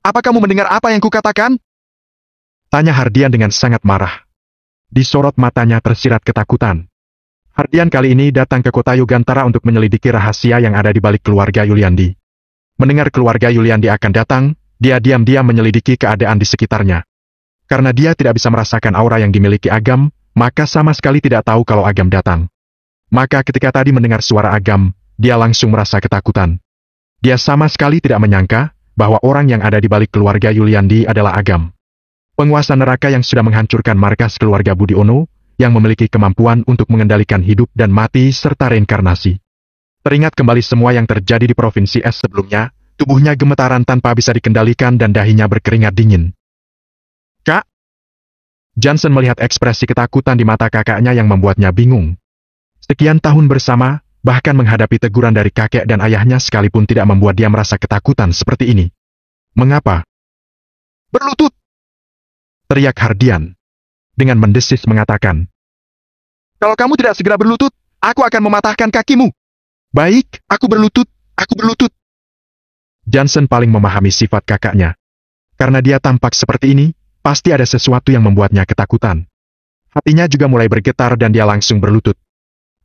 Apa kamu mendengar apa yang kukatakan? Tanya Hardian dengan sangat marah. Di sorot matanya tersirat ketakutan. Hardian kali ini datang ke kota Yugantara untuk menyelidiki rahasia yang ada di balik keluarga Yuliandi. Mendengar keluarga Yuliandi akan datang, dia diam-diam menyelidiki keadaan di sekitarnya. Karena dia tidak bisa merasakan aura yang dimiliki Agam, maka sama sekali tidak tahu kalau Agam datang. Maka ketika tadi mendengar suara Agam, dia langsung merasa ketakutan. Dia sama sekali tidak menyangka bahwa orang yang ada di balik keluarga Yuliandi adalah Agam. Penguasa neraka yang sudah menghancurkan markas keluarga Budiono, yang memiliki kemampuan untuk mengendalikan hidup dan mati serta reinkarnasi. Teringat kembali semua yang terjadi di Provinsi Es sebelumnya, tubuhnya gemetaran tanpa bisa dikendalikan dan dahinya berkeringat dingin. Kak? Johnson melihat ekspresi ketakutan di mata kakaknya yang membuatnya bingung. Sekian tahun bersama, bahkan menghadapi teguran dari kakek dan ayahnya sekalipun tidak membuat dia merasa ketakutan seperti ini. Mengapa? Berlutut! Teriak Hardian. Dengan mendesis mengatakan, kalau kamu tidak segera berlutut, aku akan mematahkan kakimu. Baik, aku berlutut, aku berlutut. Johnson paling memahami sifat kakaknya. Karena dia tampak seperti ini, pasti ada sesuatu yang membuatnya ketakutan. Hatinya juga mulai bergetar dan dia langsung berlutut.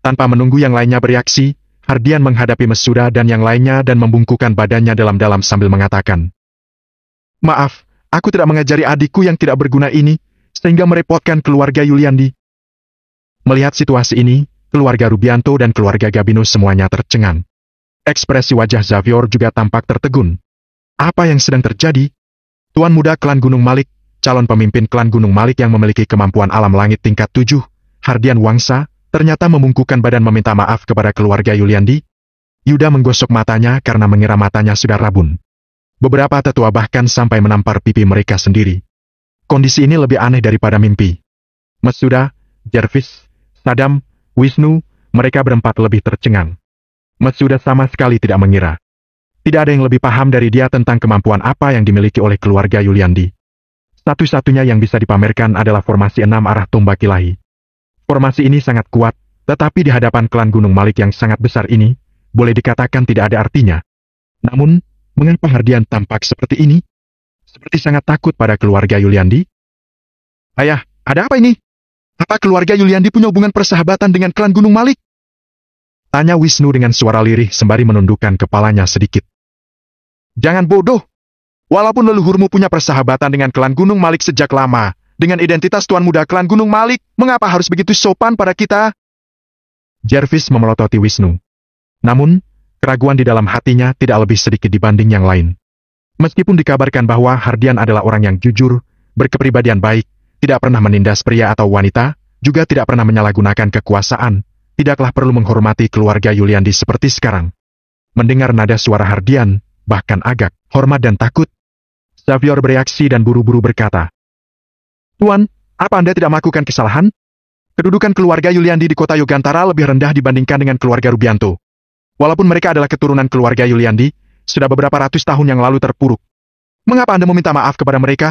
Tanpa menunggu yang lainnya bereaksi, Hardian menghadapi Mesuda dan yang lainnya dan membungkukkan badannya dalam-dalam sambil mengatakan, maaf, aku tidak mengajari adikku yang tidak berguna ini, sehingga merepotkan keluarga Yuliandi. Melihat situasi ini, keluarga Rubianto dan keluarga Gabino semuanya tercengang. Ekspresi wajah Xavier juga tampak tertegun. Apa yang sedang terjadi? Tuan muda klan Gunung Malik, calon pemimpin klan Gunung Malik yang memiliki kemampuan alam langit tingkat 7, Hardian Wangsa, ternyata membungkukkan badan meminta maaf kepada keluarga Yuliandi. Yuda menggosok matanya karena mengira matanya sudah rabun. Beberapa tetua bahkan sampai menampar pipi mereka sendiri. Kondisi ini lebih aneh daripada mimpi. Mesuda, Jervis, Sadam, Wisnu, mereka berempat lebih tercengang. Mesuda sama sekali tidak mengira. Tidak ada yang lebih paham dari dia tentang kemampuan apa yang dimiliki oleh keluarga Yuliandi. Satu-satunya yang bisa dipamerkan adalah formasi 6 arah tombak ilahi. Formasi ini sangat kuat, tetapi di hadapan klan Gunung Malik yang sangat besar ini, boleh dikatakan tidak ada artinya. Namun, mengapa Hardian tampak seperti ini? Seperti sangat takut pada keluarga Yuliandi. Ayah, ada apa ini? Apa keluarga Yuliandi punya hubungan persahabatan dengan klan Gunung Malik? Tanya Wisnu dengan suara lirih sembari menundukkan kepalanya sedikit. Jangan bodoh. Walaupun leluhurmu punya persahabatan dengan klan Gunung Malik sejak lama, dengan identitas tuan muda klan Gunung Malik, mengapa harus begitu sopan pada kita? Jervis memelototi Wisnu. Namun, keraguan di dalam hatinya tidak lebih sedikit dibanding yang lain. Meskipun dikabarkan bahwa Hardian adalah orang yang jujur, berkepribadian baik, tidak pernah menindas pria atau wanita, juga tidak pernah menyalahgunakan kekuasaan, tidaklah perlu menghormati keluarga Yuliandi seperti sekarang. Mendengar nada suara Hardian, bahkan agak hormat dan takut, Xavier bereaksi dan buru-buru berkata, Tuan, apa Anda tidak melakukan kesalahan? Kedudukan keluarga Yuliandi di kota Yogantara lebih rendah dibandingkan dengan keluarga Rubianto. Walaupun mereka adalah keturunan keluarga Yuliandi, sudah beberapa ratus tahun yang lalu terpuruk. Mengapa Anda meminta maaf kepada mereka?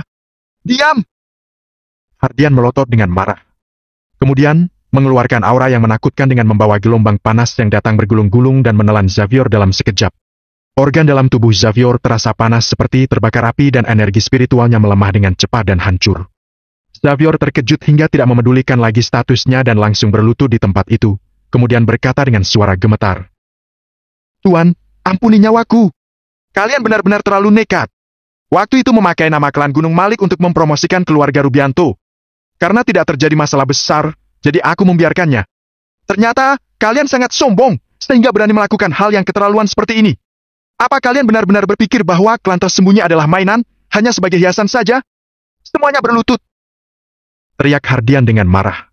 Diam! Hardian melotot dengan marah. Kemudian, mengeluarkan aura yang menakutkan dengan membawa gelombang panas yang datang bergulung-gulung dan menelan Xavier dalam sekejap. Organ dalam tubuh Xavier terasa panas seperti terbakar api dan energi spiritualnya melemah dengan cepat dan hancur. Xavier terkejut hingga tidak memedulikan lagi statusnya dan langsung berlutut di tempat itu, kemudian berkata dengan suara gemetar. Tuan, ampuni nyawaku. Kalian benar-benar terlalu nekat. Waktu itu memakai nama klan Gunung Malik untuk mempromosikan keluarga Rubianto. Karena tidak terjadi masalah besar, jadi aku membiarkannya. Ternyata, kalian sangat sombong, sehingga berani melakukan hal yang keterlaluan seperti ini. Apa kalian benar-benar berpikir bahwa klan tersembunyi adalah mainan, hanya sebagai hiasan saja? Semuanya berlutut. Teriak Hardian dengan marah.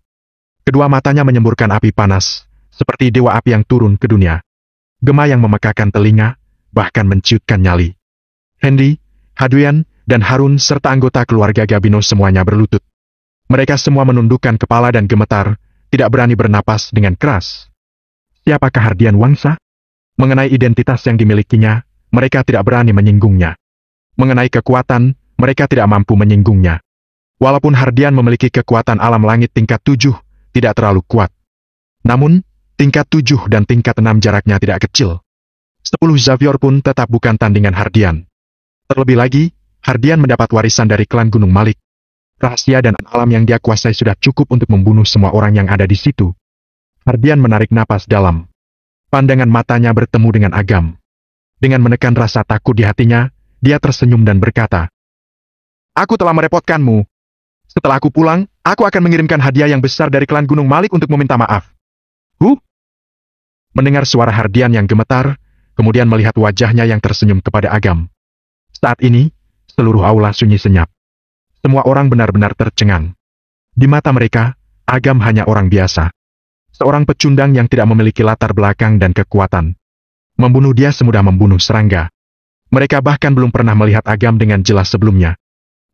Kedua matanya menyemburkan api panas, seperti dewa api yang turun ke dunia. Gema yang memekakan telinga, bahkan menciutkan nyali. Hendy, Hadwian, dan Harun serta anggota keluarga Gabino semuanya berlutut. Mereka semua menundukkan kepala dan gemetar, tidak berani bernapas dengan keras. Siapakah Hardian Wangsa? Mengenai identitas yang dimilikinya, mereka tidak berani menyinggungnya. Mengenai kekuatan, mereka tidak mampu menyinggungnya. Walaupun Hardian memiliki kekuatan alam langit tingkat 7, tidak terlalu kuat. Namun, tingkat 7 dan tingkat 6 jaraknya tidak kecil. 10 Xavier pun tetap bukan tandingan Hardian. Terlebih lagi, Hardian mendapat warisan dari klan Gunung Malik. Rahasia dan alam yang dia kuasai sudah cukup untuk membunuh semua orang yang ada di situ. Hardian menarik napas dalam. Pandangan matanya bertemu dengan Agam. Dengan menekan rasa takut di hatinya, dia tersenyum dan berkata, Aku telah merepotkanmu. Setelah aku pulang, aku akan mengirimkan hadiah yang besar dari klan Gunung Malik untuk meminta maaf. Mendengar suara Hardian yang gemetar, kemudian melihat wajahnya yang tersenyum kepada Agam. Saat ini, seluruh aula sunyi senyap. Semua orang benar-benar tercengang. Di mata mereka, Agam hanya orang biasa. Seorang pecundang yang tidak memiliki latar belakang dan kekuatan. Membunuh dia semudah membunuh serangga. Mereka bahkan belum pernah melihat Agam dengan jelas sebelumnya.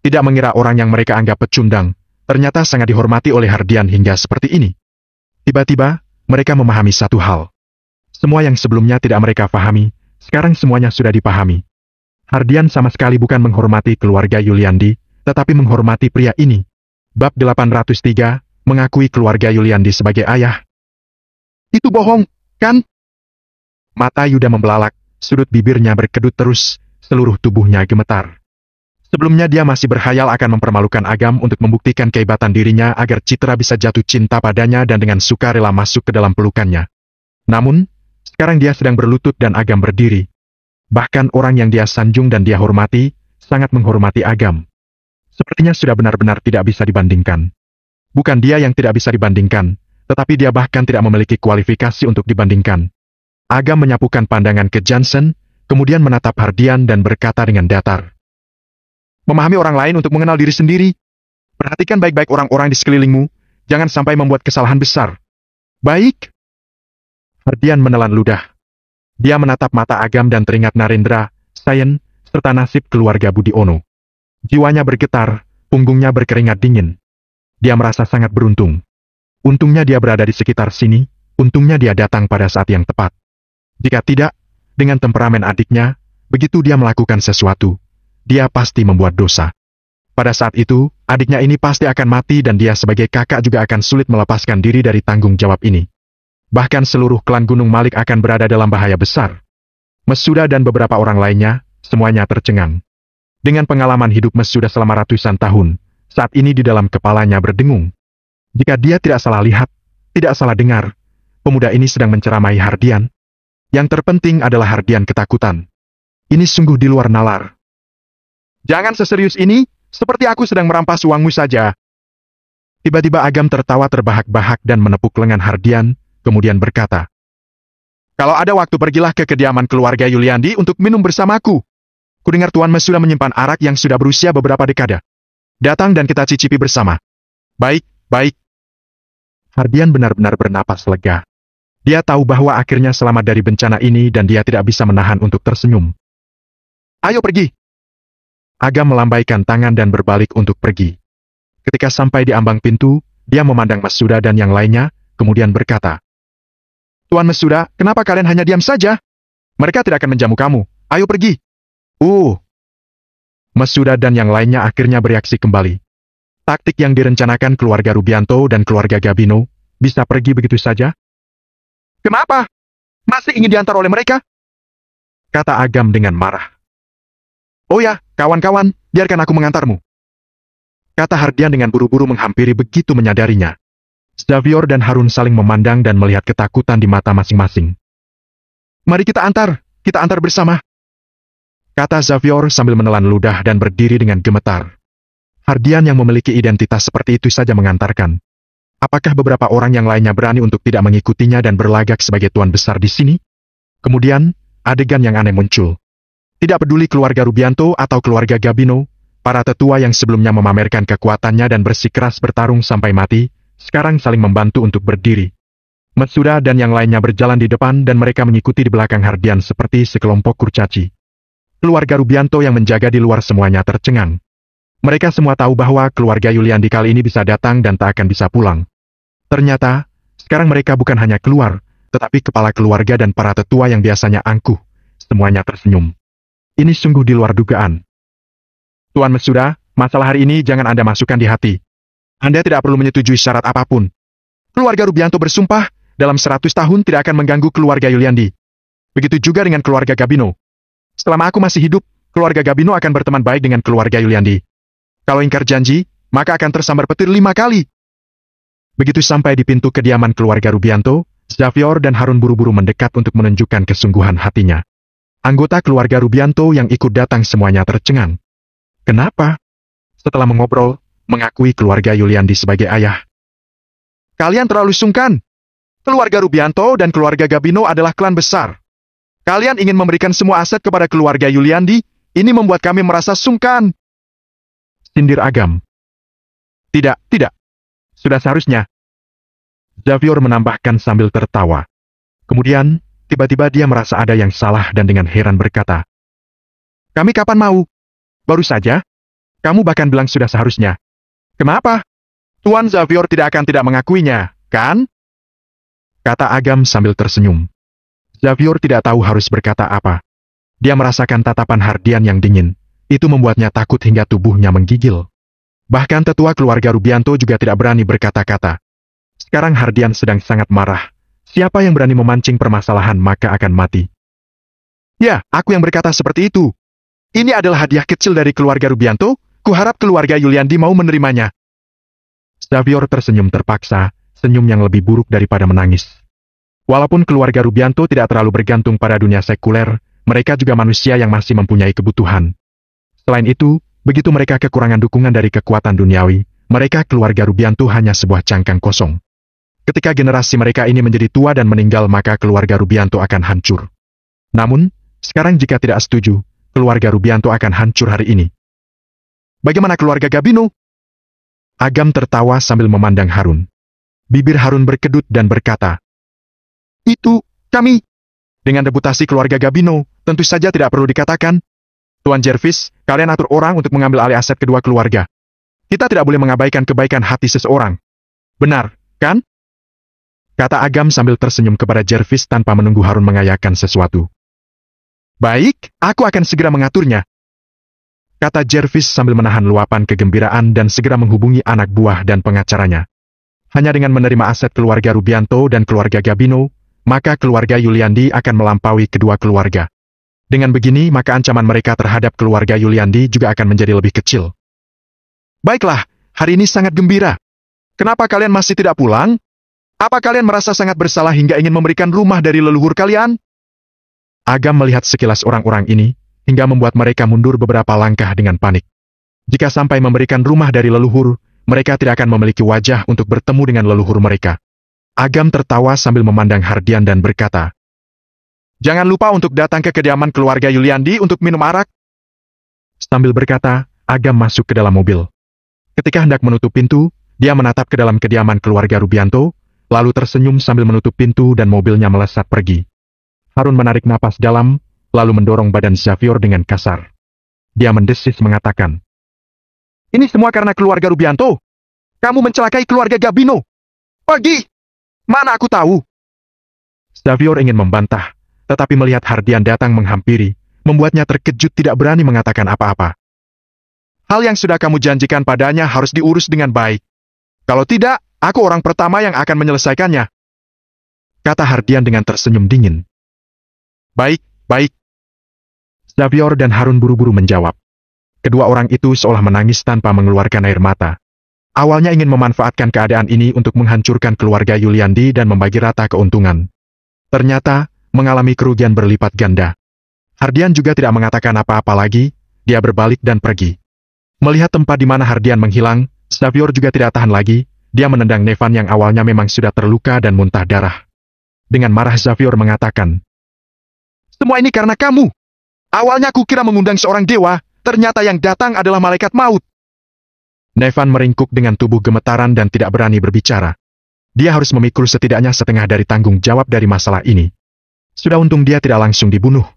Tidak mengira orang yang mereka anggap pecundang, ternyata sangat dihormati oleh Hardian hingga seperti ini. Tiba-tiba, mereka memahami satu hal. Semua yang sebelumnya tidak mereka pahami, sekarang semuanya sudah dipahami. Hardian sama sekali bukan menghormati keluarga Yuliandi, tetapi menghormati pria ini. Bab 803, mengakui keluarga Yuliandi sebagai ayah. Itu bohong, kan? Mata Yuda membelalak, sudut bibirnya berkedut terus, seluruh tubuhnya gemetar. Sebelumnya dia masih berkhayal akan mempermalukan Agam untuk membuktikan kehebatan dirinya agar Citra bisa jatuh cinta padanya dan dengan suka rela masuk ke dalam pelukannya. Namun, sekarang dia sedang berlutut dan Agam berdiri. Bahkan orang yang dia sanjung dan dia hormati, sangat menghormati Agam. Sepertinya sudah benar-benar tidak bisa dibandingkan. Bukan dia yang tidak bisa dibandingkan, tetapi dia bahkan tidak memiliki kualifikasi untuk dibandingkan. Agam menyapukan pandangan ke Johnson, kemudian menatap Hardian dan berkata dengan datar. Memahami orang lain untuk mengenal diri sendiri. Perhatikan baik-baik orang-orang di sekelilingmu, jangan sampai membuat kesalahan besar. Baik. Hardian menelan ludah. Dia menatap mata Agam dan teringat Narendra, Sayen, serta nasib keluarga Budiono. Jiwanya bergetar, punggungnya berkeringat dingin. Dia merasa sangat beruntung. Untungnya dia berada di sekitar sini, untungnya dia datang pada saat yang tepat. Jika tidak, dengan temperamen adiknya, begitu dia melakukan sesuatu, dia pasti membuat dosa. Pada saat itu, adiknya ini pasti akan mati dan dia sebagai kakak juga akan sulit melepaskan diri dari tanggung jawab ini. Bahkan seluruh klan Gunung Malik akan berada dalam bahaya besar. Mesuda dan beberapa orang lainnya, semuanya tercengang. Dengan pengalaman hidup Mesuda selama ratusan tahun, saat ini di dalam kepalanya berdengung. Jika dia tidak salah lihat, tidak salah dengar, pemuda ini sedang menceramai Hardian. Yang terpenting adalah Hardian ketakutan. Ini sungguh di luar nalar. Jangan seserius ini, seperti aku sedang merampas uangmu saja. Tiba-tiba Agam tertawa terbahak-bahak dan menepuk lengan Hardian, kemudian berkata, Kalau ada waktu pergilah ke kediaman keluarga Yuliandi untuk minum bersamaku. Kudengar Tuan Mas sudah menyimpan arak yang sudah berusia beberapa dekade. Datang dan kita cicipi bersama. Baik, baik. Hardian benar-benar bernapas lega. Dia tahu bahwa akhirnya selamat dari bencana ini dan dia tidak bisa menahan untuk tersenyum. Ayo pergi. Agam melambaikan tangan dan berbalik untuk pergi. Ketika sampai di ambang pintu, dia memandang Masuda dan yang lainnya, kemudian berkata, Tuan Masuda, kenapa kalian hanya diam saja? Mereka tidak akan menjamu kamu. Ayo pergi. Masuda dan yang lainnya akhirnya bereaksi kembali. Taktik yang direncanakan keluarga Rubianto dan keluarga Gabino, bisa pergi begitu saja? Kenapa? Masih ingin diantar oleh mereka? Kata Agam dengan marah. Oh ya, kawan-kawan, biarkan aku mengantarmu. Kata Hardian dengan buru-buru menghampiri begitu menyadarinya. Xavier dan Harun saling memandang dan melihat ketakutan di mata masing-masing. Mari kita antar bersama. Kata Xavier sambil menelan ludah dan berdiri dengan gemetar. Hardian yang memiliki identitas seperti itu saja mengantarkan. Apakah beberapa orang yang lainnya berani untuk tidak mengikutinya dan berlagak sebagai tuan besar di sini? Kemudian, adegan yang aneh muncul. Tidak peduli keluarga Rubianto atau keluarga Gabino, para tetua yang sebelumnya memamerkan kekuatannya dan bersikeras bertarung sampai mati, sekarang saling membantu untuk berdiri. Matsuda dan yang lainnya berjalan di depan dan mereka mengikuti di belakang Hardian seperti sekelompok kurcaci. Keluarga Rubianto yang menjaga di luar semuanya tercengang. Mereka semua tahu bahwa keluarga Yuliandi kali ini bisa datang dan tak akan bisa pulang. Ternyata, sekarang mereka bukan hanya keluar, tetapi kepala keluarga dan para tetua yang biasanya angkuh, semuanya tersenyum. Ini sungguh di luar dugaan. Tuan Matsuda, masalah hari ini jangan Anda masukkan di hati. Anda tidak perlu menyetujui syarat apapun. Keluarga Rubianto bersumpah, dalam 100 tahun tidak akan mengganggu keluarga Yuliandi. Begitu juga dengan keluarga Gabino. Selama aku masih hidup, keluarga Gabino akan berteman baik dengan keluarga Yuliandi. Kalau ingkar janji, maka akan tersambar petir 5 kali. Begitu sampai di pintu kediaman keluarga Rubianto, Xavier dan Harun buru-buru mendekat untuk menunjukkan kesungguhan hatinya. Anggota keluarga Rubianto yang ikut datang semuanya tercengang. Kenapa? Setelah mengobrol, mengakui keluarga Yuliandi sebagai ayah. Kalian terlalu sungkan. Keluarga Rubianto dan keluarga Gabino adalah klan besar. Kalian ingin memberikan semua aset kepada keluarga Yuliandi, ini membuat kami merasa sungkan. Sindir Agam. Tidak. Sudah seharusnya. Xavier menambahkan sambil tertawa. Kemudian, tiba-tiba dia merasa ada yang salah dan dengan heran berkata, Kami kapan mau? Baru saja? Kamu bahkan bilang sudah seharusnya. Kenapa? Tuan Xavier tidak akan tidak mengakuinya, kan? Kata Agam sambil tersenyum. Xavier tidak tahu harus berkata apa. Dia merasakan tatapan Hardian yang dingin. Itu membuatnya takut hingga tubuhnya menggigil. Bahkan tetua keluarga Rubianto juga tidak berani berkata-kata. Sekarang Hardian sedang sangat marah. Siapa yang berani memancing permasalahan maka akan mati. Ya, aku yang berkata seperti itu. Ini adalah hadiah kecil dari keluarga Rubianto. Kuharap keluarga Yuliandi mau menerimanya. Xavier tersenyum terpaksa, senyum yang lebih buruk daripada menangis. Walaupun keluarga Rubianto tidak terlalu bergantung pada dunia sekuler, mereka juga manusia yang masih mempunyai kebutuhan. Selain itu, begitu mereka kekurangan dukungan dari kekuatan duniawi, mereka keluarga Rubianto hanya sebuah cangkang kosong. Ketika generasi mereka ini menjadi tua dan meninggal maka keluarga Rubianto akan hancur. Namun, sekarang jika tidak setuju, keluarga Rubianto akan hancur hari ini. Bagaimana keluarga Gabino? Agam tertawa sambil memandang Harun. Bibir Harun berkedut dan berkata, Itu, kami. Dengan reputasi keluarga Gabino, tentu saja tidak perlu dikatakan. Tuan Jervis, kalian atur orang untuk mengambil alih aset kedua keluarga. Kita tidak boleh mengabaikan kebaikan hati seseorang. Benar, kan? Kata Agam sambil tersenyum kepada Jervis tanpa menunggu Harun mengayakan sesuatu. Baik, aku akan segera mengaturnya. Kata Jervis sambil menahan luapan kegembiraan dan segera menghubungi anak buah dan pengacaranya. Hanya dengan menerima aset keluarga Rubianto dan keluarga Gabino, maka keluarga Yuliandi akan melampaui kedua keluarga. Dengan begini, maka ancaman mereka terhadap keluarga Yuliandi juga akan menjadi lebih kecil. Baiklah, hari ini sangat gembira. Kenapa kalian masih tidak pulang? Apa kalian merasa sangat bersalah hingga ingin memberikan rumah dari leluhur kalian? Agam melihat sekilas orang-orang ini, hingga membuat mereka mundur beberapa langkah dengan panik. Jika sampai memberikan rumah dari leluhur, mereka tidak akan memiliki wajah untuk bertemu dengan leluhur mereka. Agam tertawa sambil memandang Hardian dan berkata, Jangan lupa untuk datang ke kediaman keluarga Yuliandi untuk minum arak. Sambil berkata, Agam masuk ke dalam mobil. Ketika hendak menutup pintu, dia menatap ke dalam kediaman keluarga Rubianto, lalu tersenyum sambil menutup pintu dan mobilnya melesat pergi. Harun menarik napas dalam, lalu mendorong badan Xavier dengan kasar. Dia mendesis mengatakan, Ini semua karena keluarga Rubianto. Kamu mencelakai keluarga Gabino. Pergi! Mana aku tahu? Xavier ingin membantah, tetapi melihat Hardian datang menghampiri, membuatnya terkejut tidak berani mengatakan apa-apa. Hal yang sudah kamu janjikan padanya harus diurus dengan baik. Kalau tidak, aku orang pertama yang akan menyelesaikannya. Kata Hardian dengan tersenyum dingin. Baik, baik. Xavier dan Harun buru-buru menjawab. Kedua orang itu seolah menangis tanpa mengeluarkan air mata. Awalnya ingin memanfaatkan keadaan ini untuk menghancurkan keluarga Yuliandi dan membagi rata keuntungan. Ternyata, mengalami kerugian berlipat ganda. Hardian juga tidak mengatakan apa-apa lagi, dia berbalik dan pergi. Melihat tempat di mana Hardian menghilang, Xavier juga tidak tahan lagi, dia menendang Nevan yang awalnya memang sudah terluka dan muntah darah. Dengan marah Xavier mengatakan, Semua ini karena kamu. Awalnya aku kira mengundang seorang dewa, ternyata yang datang adalah malaikat maut. Nevan meringkuk dengan tubuh gemetaran dan tidak berani berbicara. Dia harus memikul setidaknya setengah dari tanggung jawab dari masalah ini. Sudah untung dia tidak langsung dibunuh.